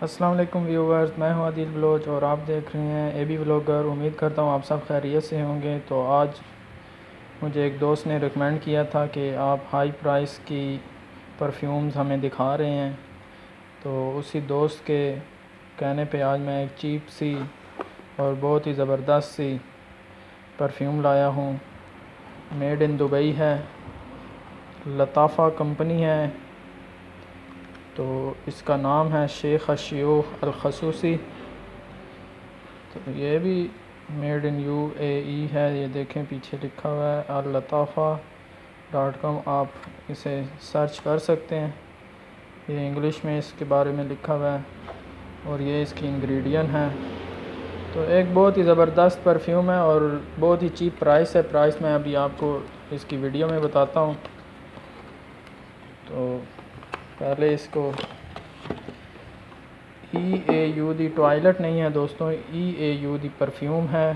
السلام علیکم ویورز، میں ہوں عادل بلوچ اور آپ دیکھ رہے ہیں اے بی بلاگر۔ امید کرتا ہوں آپ سب خیریت سے ہوں گے۔ تو آج مجھے ایک دوست نے ریکمینڈ کیا تھا کہ آپ ہائی پرائس کی پرفیومز ہمیں دکھا رہے ہیں، تو اسی دوست کے کہنے پہ آج میں ایک چیپ سی اور بہت ہی زبردست سی پرفیوم لایا ہوں۔ میڈ ان دبئی ہے، لطافہ کمپنی ہے، تو اس کا نام ہے شیخ الشیوخ الخصوصی۔ تو یہ بھی میڈ ان یو اے ای ہے، یہ دیکھیں پیچھے لکھا ہوا ہے allatafa.com، آپ اسے سرچ کر سکتے ہیں۔ یہ انگلش میں اس کے بارے میں لکھا ہوا ہے اور یہ اس کی انگریڈین ہے۔ تو ایک بہت ہی زبردست پرفیوم ہے اور بہت ہی چیپ پرائس ہے۔ پرائس میں ابھی آپ کو اس کی ویڈیو میں بتاتا ہوں۔ تو پہلے اس کو EAU دی ٹوائلٹ نہیں ہے دوستوں، EAU دی پرفیوم ہے،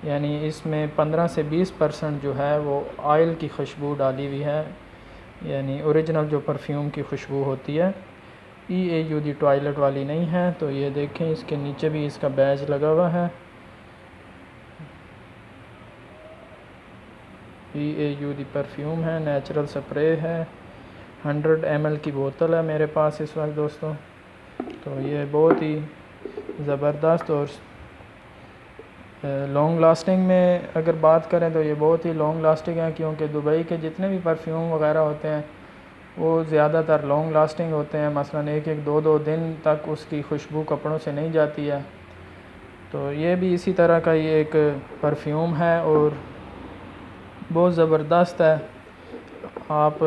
یعنی اس میں 15 سے 20% جو ہے وہ آئل کی خوشبو ڈالی ہوئی ہے، یعنی اوریجنل جو پرفیوم کی خوشبو ہوتی ہے EAU دی ٹوائلٹ والی نہیں ہے۔ تو یہ دیکھیں اس کے نیچے بھی اس کا بیج لگا ہوا ہے، EAU دی پرفیوم ہے، نیچرل سپرے ہے، 100 ml کی بوتل ہے میرے پاس اس وقت دوستوں۔ تو یہ بہت ہی زبردست اور لانگ لاسٹنگ میں اگر بات کریں تو یہ بہت ہی لانگ لاسٹنگ ہے، کیونکہ دبئی کے جتنے بھی پرفیوم وغیرہ ہوتے ہیں وہ زیادہ تر لانگ لاسٹنگ ہوتے ہیں، مثلا ایک دو دن تک اس کی خوشبو کپڑوں سے نہیں جاتی ہے۔ تو یہ بھی اسی طرح کا یہ ایک پرفیوم ہے اور بہت زبردست ہے۔ آپ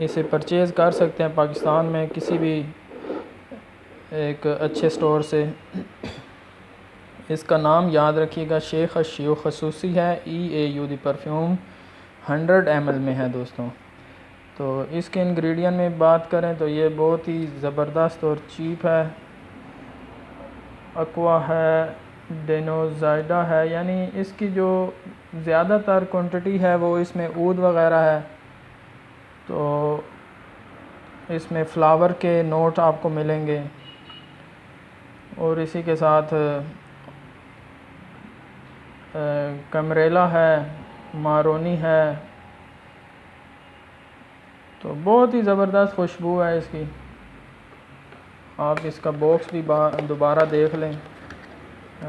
اسے پرچیز کر سکتے ہیں پاکستان میں کسی بھی ایک اچھے سٹور سے۔ اس کا نام یاد رکھیے گا، شیخ الشیوخ خصوصی ہے، EAU دی پرفیوم 100 ml میں ہے دوستوں۔ تو اس کے انگریڈین میں بات کریں تو یہ بہت ہی زبردست اور چیپ ہے۔ اکوا ہے، ڈینوزائڈا ہے، یعنی اس کی جو زیادہ تر کوانٹٹی ہے وہ اس میں عود وغیرہ ہے، تو اس میں فلاور کے نوٹ آپ کو ملیں گے، اور اسی کے ساتھ کمریلا ہے، مارونی ہے، تو بہت ہی زبردست خوشبو ہے اس کی۔ آپ اس کا باکس بھی دوبارہ دیکھ لیں،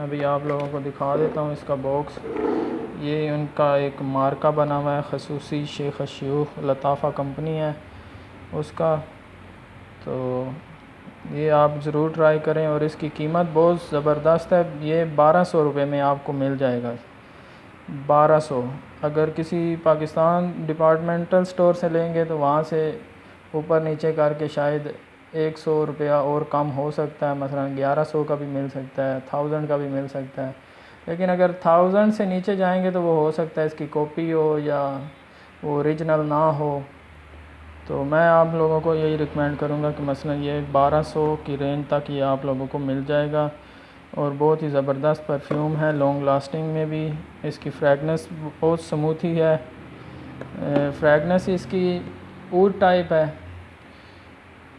ابھی آپ لوگوں کو دکھا دیتا ہوں اس کا باکس۔ یہ ان کا ایک مارکہ بنا ہوا ہے خصوصی، شیخ الشیوخ لطافہ کمپنی ہے اس کا۔ تو یہ آپ ضرور ٹرائی کریں اور اس کی قیمت بہت زبردست ہے، یہ 1200 روپے میں آپ کو مل جائے گا، 1200۔ اگر کسی پاکستان ڈپارٹمنٹل سٹور سے لیں گے تو وہاں سے اوپر نیچے کر کے شاید 100 روپیہ اور کم ہو سکتا ہے، مثلا 1100 کا بھی مل سکتا ہے، 1000 کا بھی مل سکتا ہے۔ لیکن اگر 1000 سے نیچے جائیں گے تو وہ ہو سکتا ہے اس کی کاپی ہو یا وہ اوریجنل نہ ہو۔ تو میں آپ لوگوں کو یہی ریکمینڈ کروں گا کہ مثلا یہ 1200 کی رینج تک یہ آپ لوگوں کو مل جائے گا، اور بہت ہی زبردست پرفیوم ہے، لانگ لاسٹنگ میں بھی۔ اس کی فریگنس بہت سموتھی ہے، فریگنس اس کی عود ٹائپ ہے،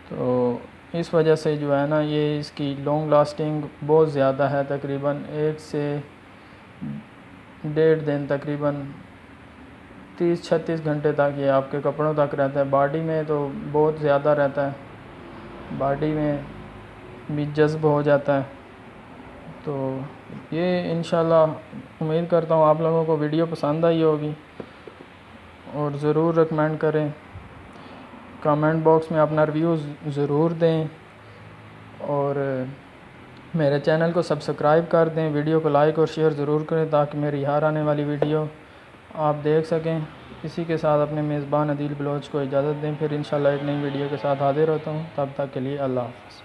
تو اس وجہ سے جو ہے نا یہ اس کی لانگ لاسٹنگ بہت زیادہ ہے، تقریباً 1 سے 1.5 دن، تقریباً 30-36 گھنٹے تک یہ آپ کے کپڑوں تک رہتا ہے۔ باڈی میں تو بہت زیادہ رہتا ہے، باڈی میں بھی جذب ہو جاتا ہے۔ تو یہ انشاءاللہ امید کرتا ہوں آپ لوگوں کو ویڈیو پسند آئی ہوگی، اور ضرور ریکمینڈ کریں، کامنٹ باکس میں اپنا ریویو ضرور دیں، اور میرے چینل کو سبسکرائب کر دیں، ویڈیو کو لائک اور شیئر ضرور کریں تاکہ میری ہر آنے والی ویڈیو آپ دیکھ سکیں۔ اسی کے ساتھ اپنے میزبان عادل بلوچ کو اجازت دیں، پھر انشاءاللہ ایک نئی ویڈیو کے ساتھ حاضر ہوتا ہوں، تب تک کے لیے اللہ حافظ۔